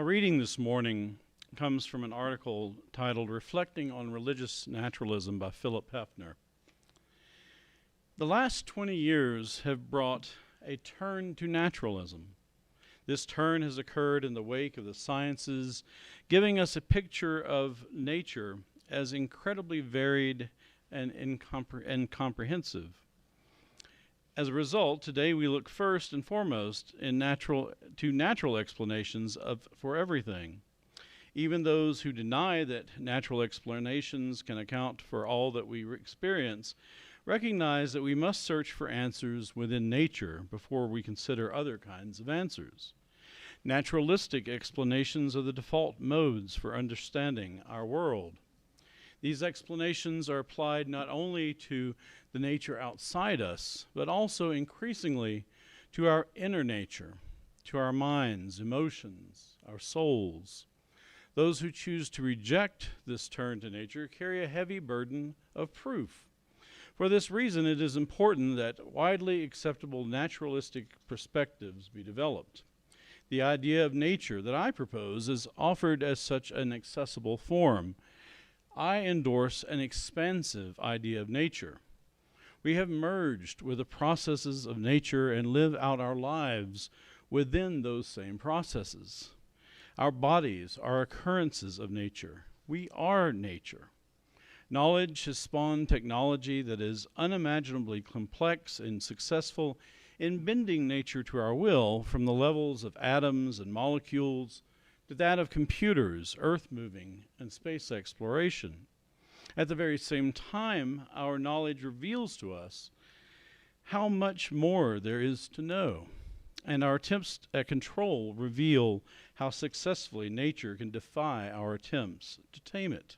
Our reading this morning comes from an article titled Reflecting on Religious Naturalism by Philip Hefner. The last 20 years have brought a turn to naturalism. This turn has occurred in the wake of the sciences, giving us a picture of nature as incredibly varied and incomprehensive. As a result, today we look first and foremost to natural explanations for everything. Even those who deny that natural explanations can account for all that we experience recognize that we must search for answers within nature before we consider other kinds of answers. Naturalistic explanations are the default modes for understanding our world. These explanations are applied not only to the nature outside us, but also increasingly to our inner nature, to our minds, emotions, our souls. Those who choose to reject this turn to nature carry a heavy burden of proof. For this reason, it is important that widely acceptable naturalistic perspectives be developed. The idea of nature that I propose is offered as such an accessible form. I endorse an expansive idea of nature. We have merged with the processes of nature and live out our lives within those same processes. Our bodies are occurrences of nature. We are nature. Knowledge has spawned technology that is unimaginably complex and successful in bending nature to our will, from the levels of atoms and molecules to that of computers, earth moving, and space exploration. At the very same time, our knowledge reveals to us how much more there is to know, and our attempts at control reveal how successfully nature can defy our attempts to tame it.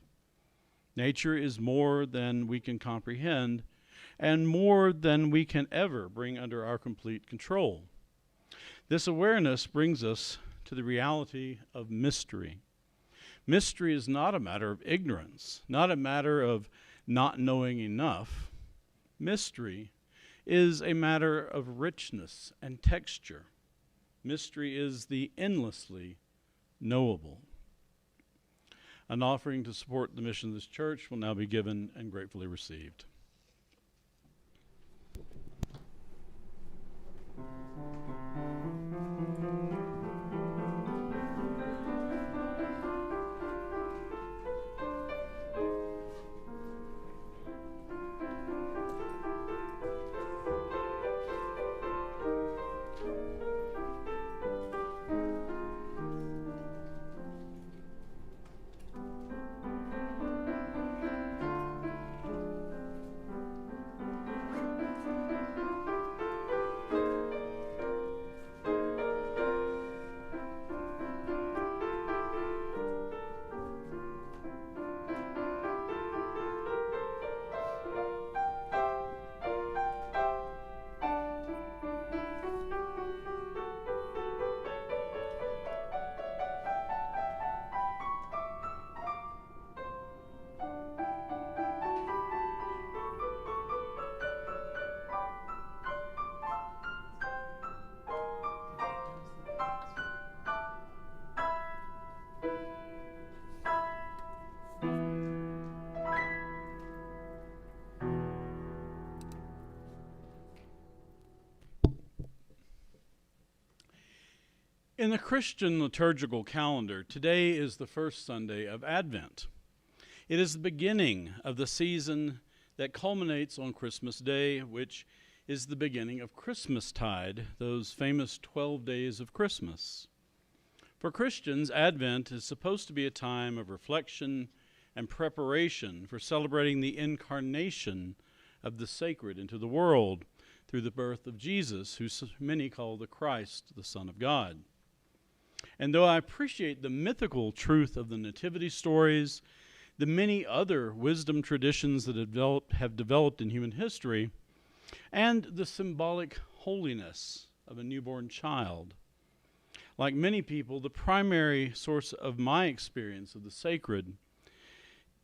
Nature is more than we can comprehend, and more than we can ever bring under our complete control. This awareness brings us to the reality of mystery. Mystery is not a matter of ignorance, not a matter of not knowing enough. Mystery is a matter of richness and texture. Mystery is the endlessly knowable. An offering to support the mission of this church will now be given and gratefully received. In the Christian liturgical calendar, today is the first Sunday of Advent. It is the beginning of the season that culminates on Christmas Day, which is the beginning of Christmastide, those famous 12 days of Christmas. For Christians, Advent is supposed to be a time of reflection and preparation for celebrating the incarnation of the sacred into the world through the birth of Jesus, who many call the Christ, the Son of God. And though I appreciate the mythical truth of the nativity stories, the many other wisdom traditions that have developed in human history, and the symbolic holiness of a newborn child, like many people, the primary source of my experience of the sacred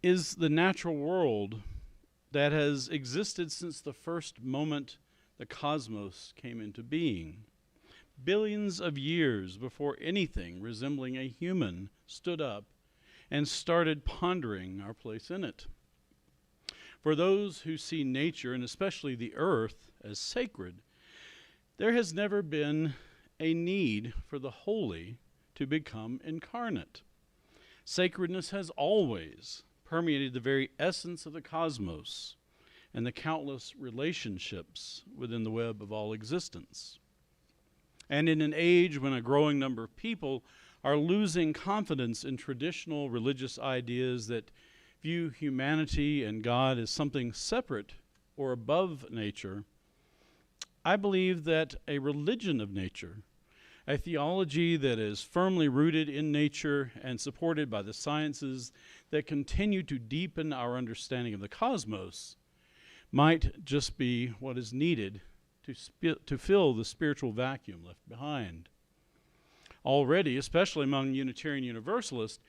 is the natural world that has existed since the first moment the cosmos came into being. billions of years before anything resembling a human stood up and started pondering our place in it. For those who see nature, and especially the earth, as sacred, there has never been a need for the holy to become incarnate. Sacredness has always permeated the very essence of the cosmos and the countless relationships within the web of all existence. And in an age when a growing number of people are losing confidence in traditional religious ideas that view humanity and God as something separate or above nature, I believe that a religion of nature, a theology that is firmly rooted in nature and supported by the sciences that continue to deepen our understanding of the cosmos, might just be what is needed to fill the spiritual vacuum left behind. Already, especially among Unitarian Universalists,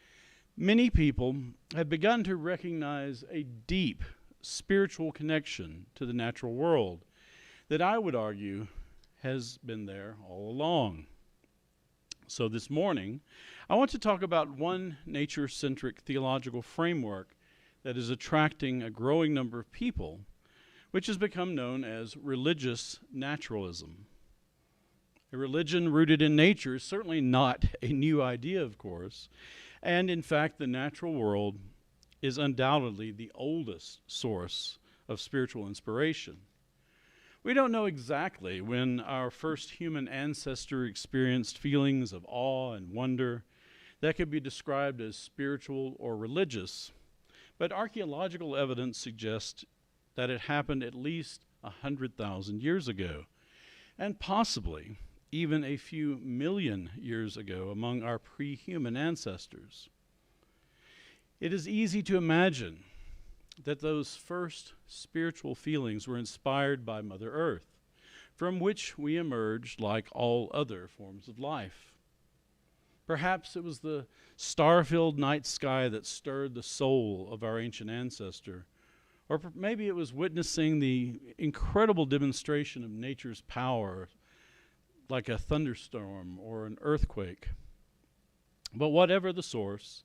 many people have begun to recognize a deep spiritual connection to the natural world that I would argue has been there all along. So this morning, I want to talk about one nature-centric theological framework that is attracting a growing number of people, which has become known as religious naturalism. A religion rooted in nature is certainly not a new idea, of course, and in fact, the natural world is undoubtedly the oldest source of spiritual inspiration. We don't know exactly when our first human ancestor experienced feelings of awe and wonder that could be described as spiritual or religious, but archaeological evidence suggests that it happened at least 100,000 years ago, and possibly even a few million years ago among our pre-human ancestors. It is easy to imagine that those first spiritual feelings were inspired by Mother Earth, from which we emerged like all other forms of life. Perhaps it was the star-filled night sky that stirred the soul of our ancient ancestor, or maybe it was witnessing the incredible demonstration of nature's power, like a thunderstorm or an earthquake. But whatever the source,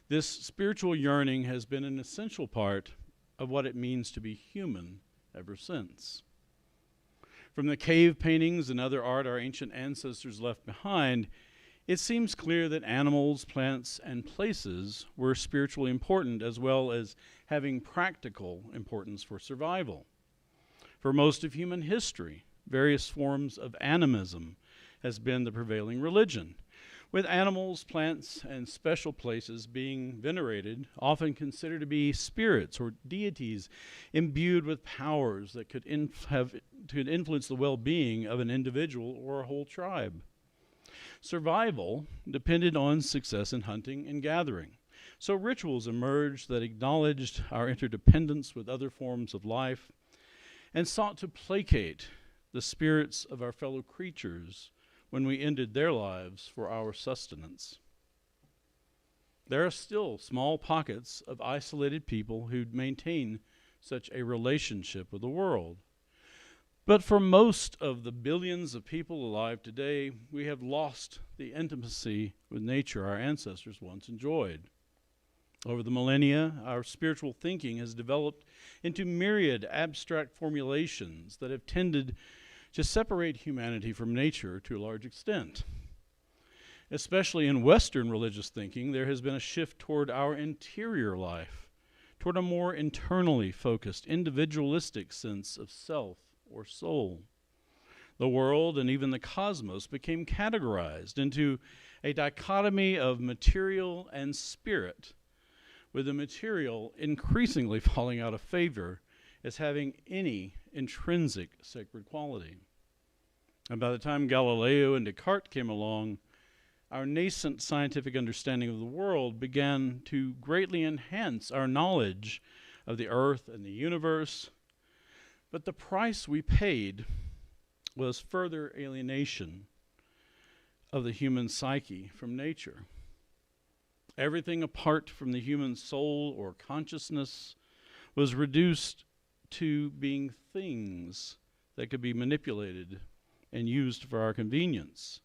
this spiritual yearning has been an essential part of what it means to be human ever since. From the cave paintings and other art our ancient ancestors left behind, it seems clear that animals, plants, and places were spiritually important as well as having practical importance for survival. For most of human history, various forms of animism has been the prevailing religion, with animals, plants, and special places being venerated, often considered to be spirits or deities imbued with powers that could influence the well-being of an individual or a whole tribe. Survival depended on success in hunting and gathering, so rituals emerged that acknowledged our interdependence with other forms of life and sought to placate the spirits of our fellow creatures when we ended their lives for our sustenance. There are still small pockets of isolated people who maintain such a relationship with the world. But for most of the billions of people alive today, we have lost the intimacy with nature our ancestors once enjoyed. Over the millennia, our spiritual thinking has developed into myriad abstract formulations that have tended to separate humanity from nature to a large extent. Especially in Western religious thinking, there has been a shift toward our interior life, toward a more internally focused, individualistic sense of self or soul. The world and even the cosmos became categorized into a dichotomy of material and spirit, with the material increasingly falling out of favor as having any intrinsic sacred quality. And by the time Galileo and Descartes came along, our nascent scientific understanding of the world began to greatly enhance our knowledge of the earth and the universe. But the price we paid was further alienation of the human psyche from nature. Everything apart from the human soul or consciousness was reduced to being things that could be manipulated and used for our convenience.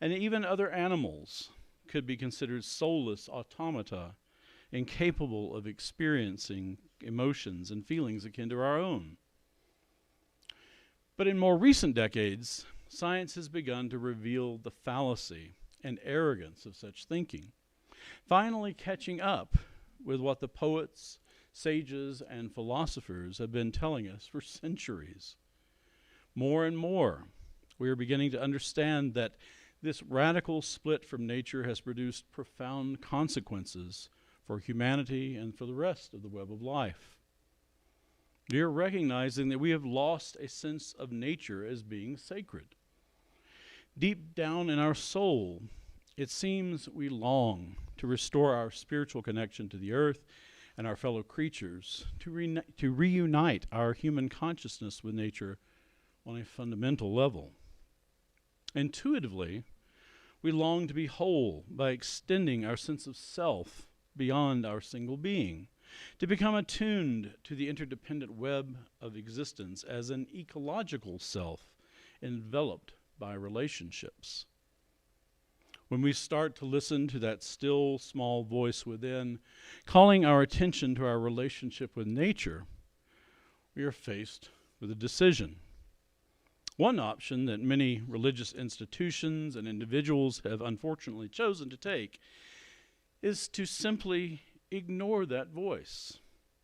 And even other animals could be considered soulless automata, incapable of experiencing emotions and feelings akin to our own. But in more recent decades, science has begun to reveal the fallacy and arrogance of such thinking, finally catching up with what the poets, sages, and philosophers have been telling us for centuries. More and more, we are beginning to understand that this radical split from nature has produced profound consequences for humanity and for the rest of the web of life. We are recognizing that we have lost a sense of nature as being sacred. Deep down in our soul, it seems we long to restore our spiritual connection to the earth and our fellow creatures, to reunite our human consciousness with nature on a fundamental level. Intuitively, we long to be whole by extending our sense of self beyond our single being, to become attuned to the interdependent web of existence as an ecological self enveloped by relationships. When we start to listen to that still small voice within, calling our attention to our relationship with nature, we are faced with a decision. One option that many religious institutions and individuals have unfortunately chosen to take is to simply ignore that voice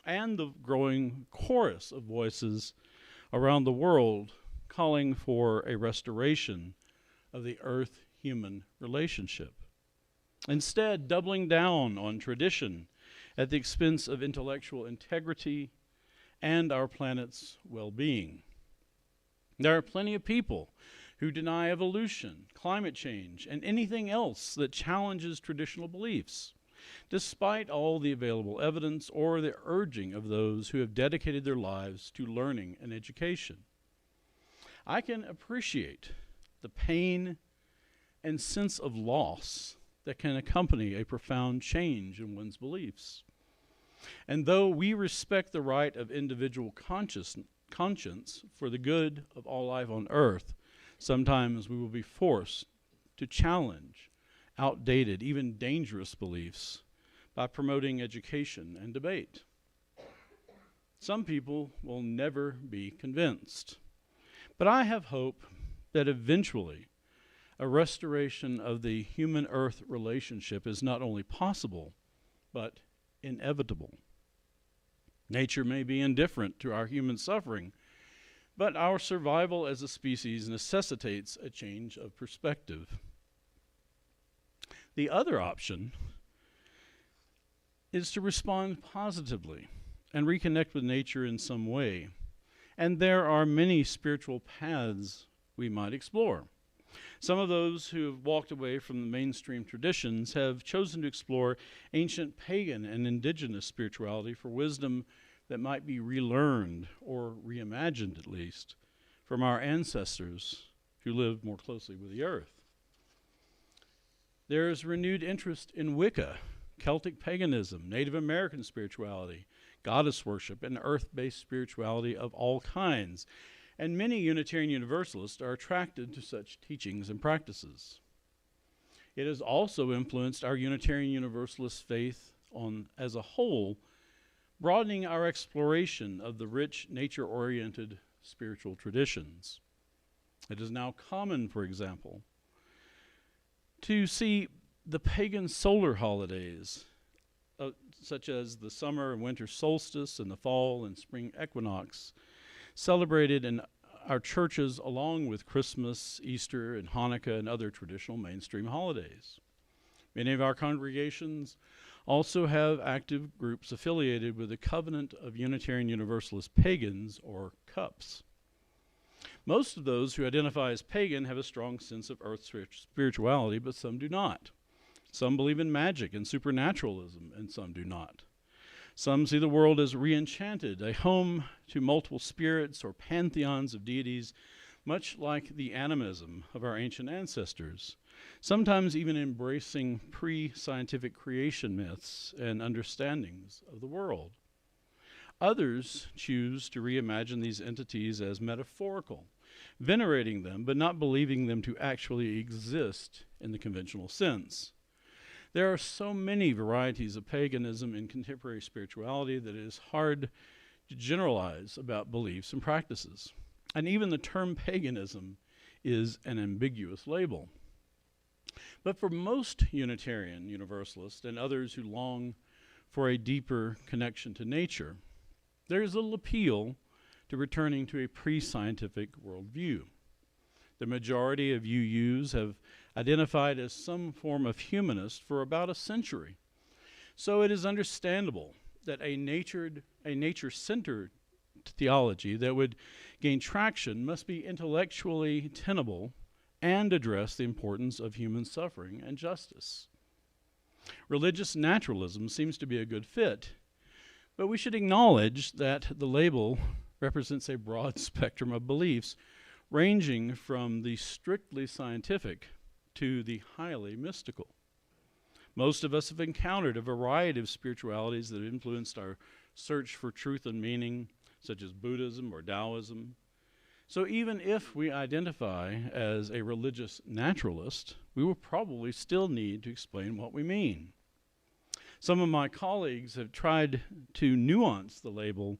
and the growing chorus of voices around the world calling for a restoration of the earth-human relationship. Instead, doubling down on tradition at the expense of intellectual integrity and our planet's well-being. There are plenty of people who deny evolution, climate change, and anything else that challenges traditional beliefs, despite all the available evidence or the urging of those who have dedicated their lives to learning and education. I can appreciate the pain and sense of loss that can accompany a profound change in one's beliefs. And though we respect the right of individual conscience for the good of all life on earth, sometimes we will be forced to challenge outdated, even dangerous beliefs by promoting education and debate. Some people will never be convinced, but I have hope that eventually a restoration of the human-earth relationship is not only possible, but inevitable. Nature may be indifferent to our human suffering, but our survival as a species necessitates a change of perspective. The other option is to respond positively and reconnect with nature in some way. And there are many spiritual paths we might explore. Some of those who have walked away from the mainstream traditions have chosen to explore ancient pagan and indigenous spirituality for wisdom that might be relearned, or reimagined at least, from our ancestors who lived more closely with the earth. There is renewed interest in Wicca, Celtic paganism, Native American spirituality, goddess worship, and earth-based spirituality of all kinds. And many Unitarian Universalists are attracted to such teachings and practices. It has also influenced our Unitarian Universalist faith as a whole, broadening our exploration of the rich, nature-oriented spiritual traditions. It is now common, for example, to see the pagan solar holidays, such as the summer and winter solstice and the fall and spring equinox, celebrated in our churches along with Christmas, Easter, and Hanukkah and other traditional mainstream holidays. Many of our congregations also have active groups affiliated with the Covenant of Unitarian Universalist Pagans, or CUPS. Most of those who identify as pagan have a strong sense of earth spirituality, but some do not. Some believe in magic and supernaturalism, and some do not. Some see the world as re-enchanted, a home to multiple spirits or pantheons of deities, much like the animism of our ancient ancestors, sometimes even embracing pre-scientific creation myths and understandings of the world. Others choose to reimagine these entities as metaphorical, venerating them, but not believing them to actually exist in the conventional sense. There are so many varieties of paganism in contemporary spirituality that it is hard to generalize about beliefs and practices. And even the term paganism is an ambiguous label. But for most Unitarian Universalists and others who long for a deeper connection to nature, there is little appeal to returning to a pre-scientific worldview. The majority of UUs have identified as some form of humanist for about a century. So it is understandable that a nature-centered theology that would gain traction must be intellectually tenable and address the importance of human suffering and justice. Religious naturalism seems to be a good fit, but we should acknowledge that the label represents a broad spectrum of beliefs, ranging from the strictly scientific to the highly mystical. Most of us have encountered a variety of spiritualities that have influenced our search for truth and meaning, such as Buddhism or Taoism. So even if we identify as a religious naturalist, we will probably still need to explain what we mean. Some of my colleagues have tried to nuance the label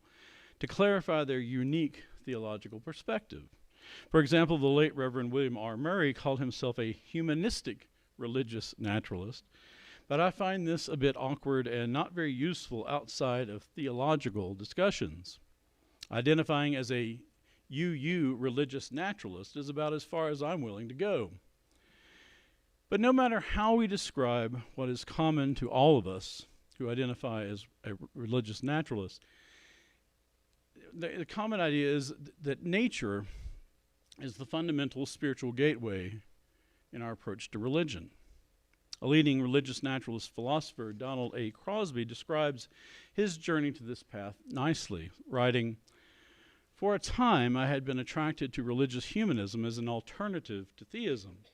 to clarify their unique theological perspective. For example, the late Reverend William R. Murray called himself a humanistic religious naturalist, but I find this a bit awkward and not very useful outside of theological discussions. Identifying as a UU religious naturalist is about as far as I'm willing to go. But no matter how we describe what is common to all of us who identify as a religious naturalist, the common idea is that nature is the fundamental spiritual gateway in our approach to religion. A leading religious naturalist philosopher, Donald A. Crosby, describes his journey to this path nicely, writing, "For a time I had been attracted to religious humanism as an alternative to theism,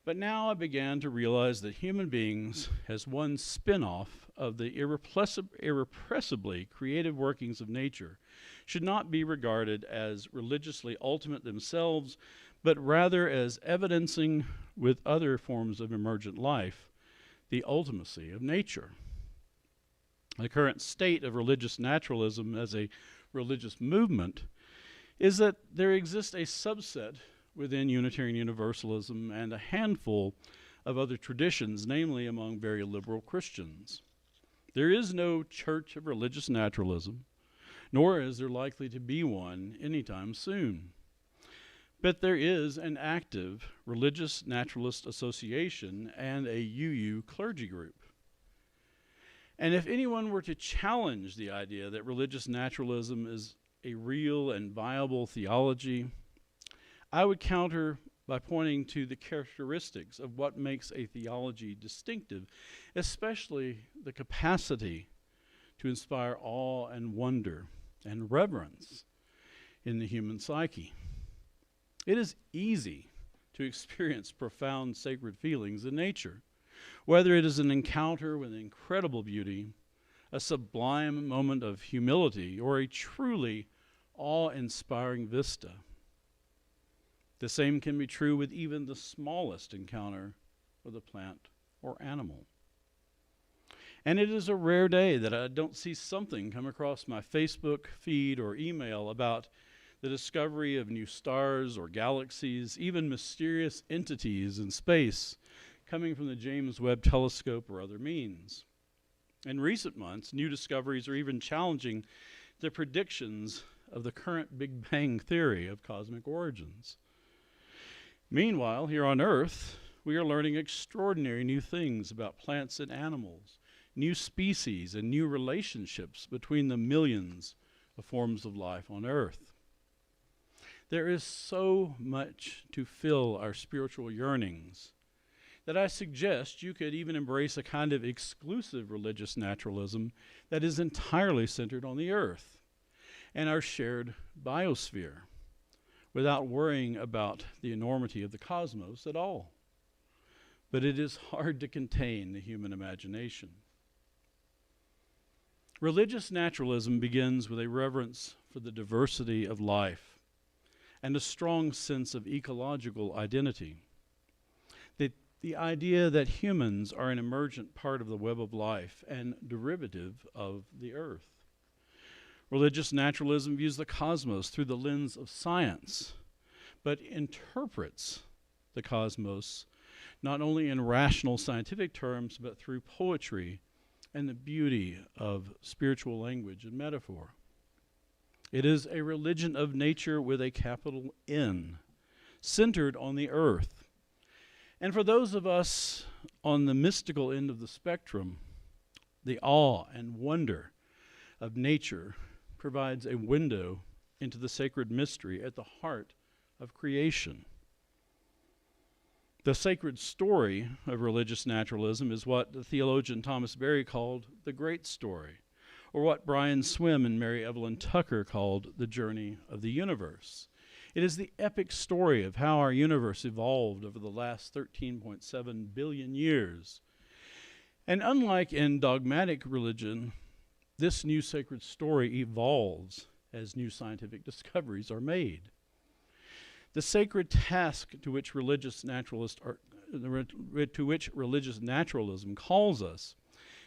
but now I began to realize that human beings, as one spin-off of the irrepressibly creative workings of nature, should not be regarded as religiously ultimate themselves, but rather as evidencing with other forms of emergent life the ultimacy of nature." The current state of religious naturalism as a religious movement is that there exists a subset within Unitarian Universalism and a handful of other traditions, namely among very liberal Christians. There is no church of religious naturalism, nor is there likely to be one anytime soon. But there is an active religious naturalist association and a UU clergy group. And if anyone were to challenge the idea that religious naturalism is a real and viable theology, I would counter by pointing to the characteristics of what makes a theology distinctive, especially the capacity to inspire awe and wonder and reverence in the human psyche. It is easy to experience profound sacred feelings in nature, whether it is an encounter with incredible beauty, a sublime moment of humility, or a truly awe-inspiring vista. The same can be true with even the smallest encounter with a plant or animal. And it is a rare day that I don't see something come across my Facebook feed or email about the discovery of new stars or galaxies, even mysterious entities in space coming from the James Webb Telescope or other means. In recent months, new discoveries are even challenging the predictions of the current Big Bang theory of cosmic origins. Meanwhile, here on Earth, we are learning extraordinary new things about plants and animals, new species, and new relationships between the millions of forms of life on Earth. There is so much to fill our spiritual yearnings that I suggest you could even embrace a kind of exclusive religious naturalism that is entirely centered on the Earth and our shared biosphere, without worrying about the enormity of the cosmos at all. But it is hard to contain the human imagination. Religious naturalism begins with a reverence for the diversity of life and a strong sense of ecological identity. The idea that humans are an emergent part of the web of life and derivative of the earth. Religious naturalism views the cosmos through the lens of science, but interprets the cosmos not only in rational scientific terms, but through poetry and the beauty of spiritual language and metaphor. It is a religion of nature with a capital N, centered on the earth. And for those of us on the mystical end of the spectrum, the awe and wonder of nature provides a window into the sacred mystery at the heart of creation. The sacred story of religious naturalism is what the theologian Thomas Berry called the great story, or what Brian Swim and Mary Evelyn Tucker called the journey of the universe. It is the epic story of how our universe evolved over the last 13.7 billion years. And unlike in dogmatic religion, this new sacred story evolves as new scientific discoveries are made. The sacred task to which religious naturalism calls us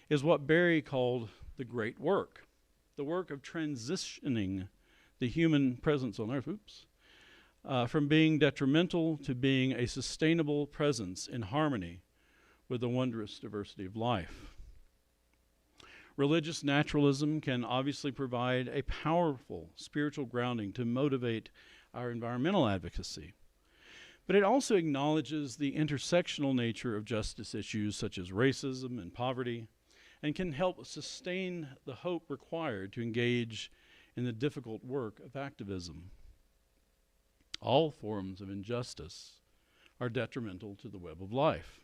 is what Berry called the great work, the work of transitioning the human presence on earth, from being detrimental to being a sustainable presence in harmony with the wondrous diversity of life. Religious naturalism can obviously provide a powerful spiritual grounding to motivate our environmental advocacy, but it also acknowledges the intersectional nature of justice issues such as racism and poverty, and can help sustain the hope required to engage in the difficult work of activism. All forms of injustice are detrimental to the web of life.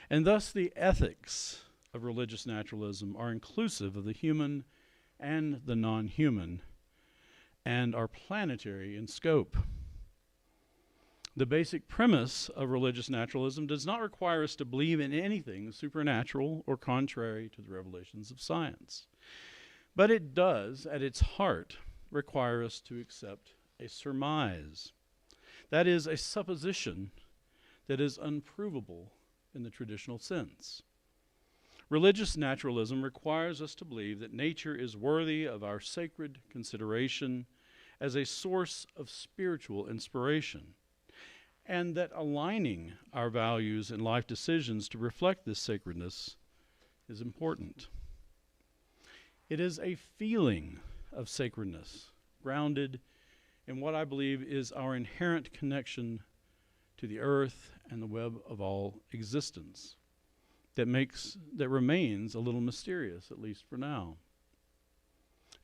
And thus the ethics of religious naturalism are inclusive of the human and the non-human, and are planetary in scope. The basic premise of religious naturalism does not require us to believe in anything supernatural or contrary to the revelations of science. But it does, at its heart, require us to accept a surmise. That is, a supposition that is unprovable in the traditional sense. Religious naturalism requires us to believe that nature is worthy of our sacred consideration as a source of spiritual inspiration, and that aligning our values and life decisions to reflect this sacredness is important. It is a feeling of sacredness, grounded in what I believe is our inherent connection to the earth and the web of all existence, that remains a little mysterious, at least for now.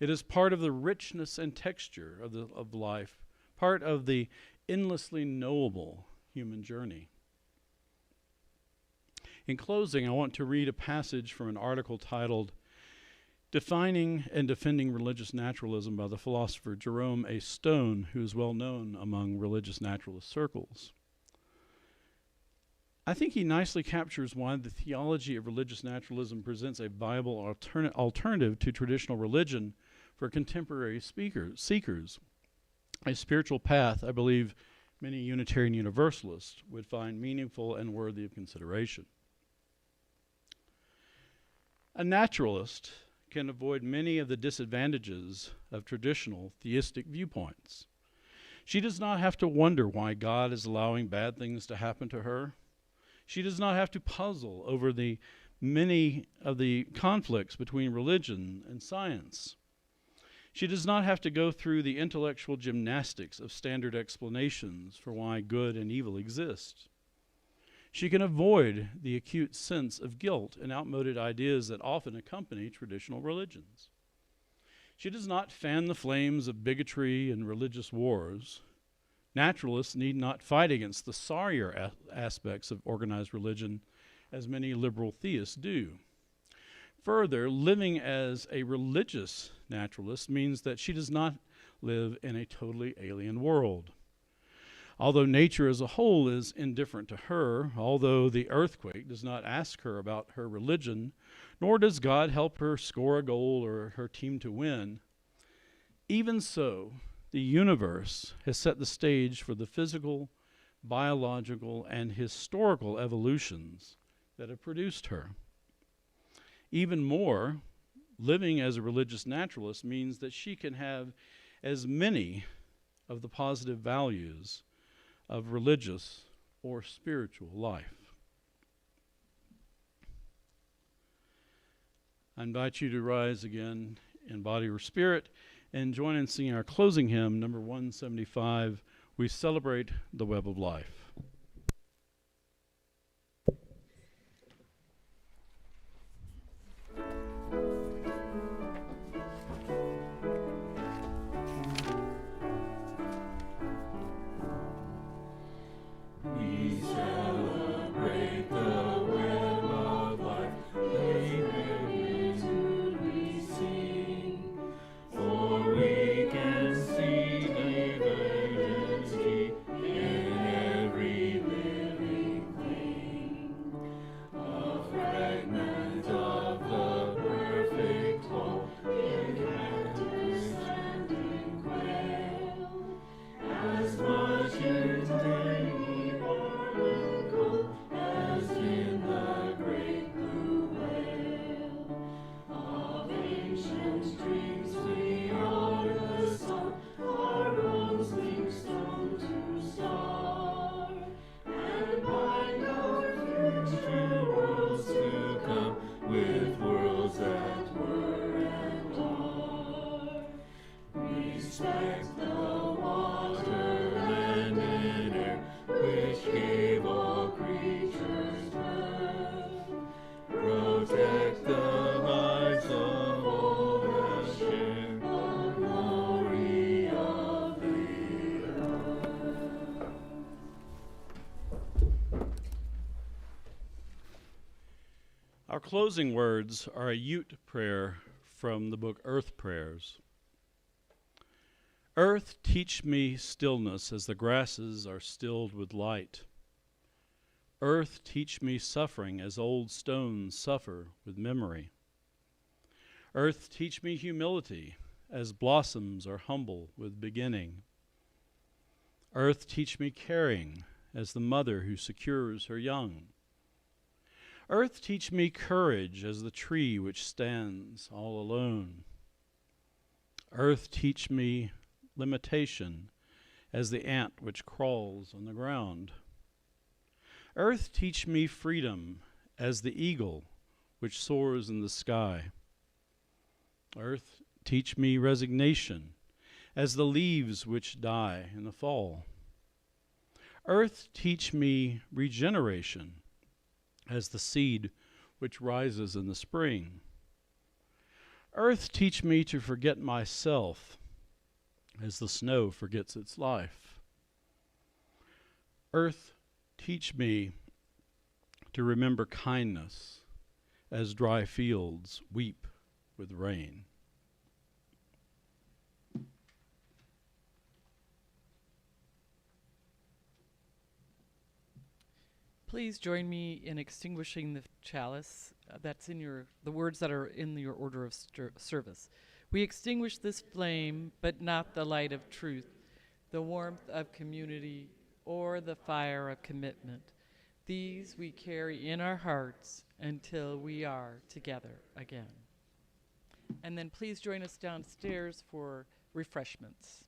It is part of the richness and texture of life, part of the endlessly knowable human journey. In closing, I want to read a passage from an article titled Defining and Defending Religious Naturalism by the philosopher Jerome A. Stone, who is well known among religious naturalist circles. I think he nicely captures why the theology of religious naturalism presents a viable alternative to traditional religion for contemporary seekers, a spiritual path I believe many Unitarian Universalists would find meaningful and worthy of consideration. A naturalist can avoid many of the disadvantages of traditional theistic viewpoints. She does not have to wonder why God is allowing bad things to happen to her. She does not have to puzzle over the many of the conflicts between religion and science. She does not have to go through the intellectual gymnastics of standard explanations for why good and evil exist. She can avoid the acute sense of guilt and outmoded ideas that often accompany traditional religions. She does not fan the flames of bigotry and religious wars. Naturalists need not fight against the sorrier aspects of organized religion as many liberal theists do. Further, living as a religious naturalist means that she does not live in a totally alien world. Although nature as a whole is indifferent to her, although the earthquake does not ask her about her religion, nor does God help her score a goal or her team to win, even so, The universe has set the stage for the physical, biological, and historical evolutions that have produced her. Even more, living as a religious naturalist means that she can have as many of the positive values of religious or spiritual life. I invite you to rise again in body or spirit and join in singing our closing hymn, number 175, We Celebrate the Web of Life. Our closing words are a Ute prayer from the book Earth Prayers. Earth, teach me stillness as the grasses are stilled with light. Earth, teach me suffering as old stones suffer with memory. Earth, teach me humility as blossoms are humble with beginning. Earth, teach me caring as the mother who secures her young. Earth, teach me courage as the tree which stands all alone. Earth, teach me limitation as the ant which crawls on the ground. Earth, teach me freedom as the eagle which soars in the sky. Earth, teach me resignation as the leaves which die in the fall. Earth, teach me regeneration as the seed which rises in the spring. Earth, teach me to forget myself as the snow forgets its life. Earth, teach me to remember kindness as dry fields weep with rain. Please join me in extinguishing the chalice. That's in the words that are in your order of service. We extinguish this flame, but not the light of truth, the warmth of community, or the fire of commitment. These we carry in our hearts until we are together again. And then please join us downstairs for refreshments.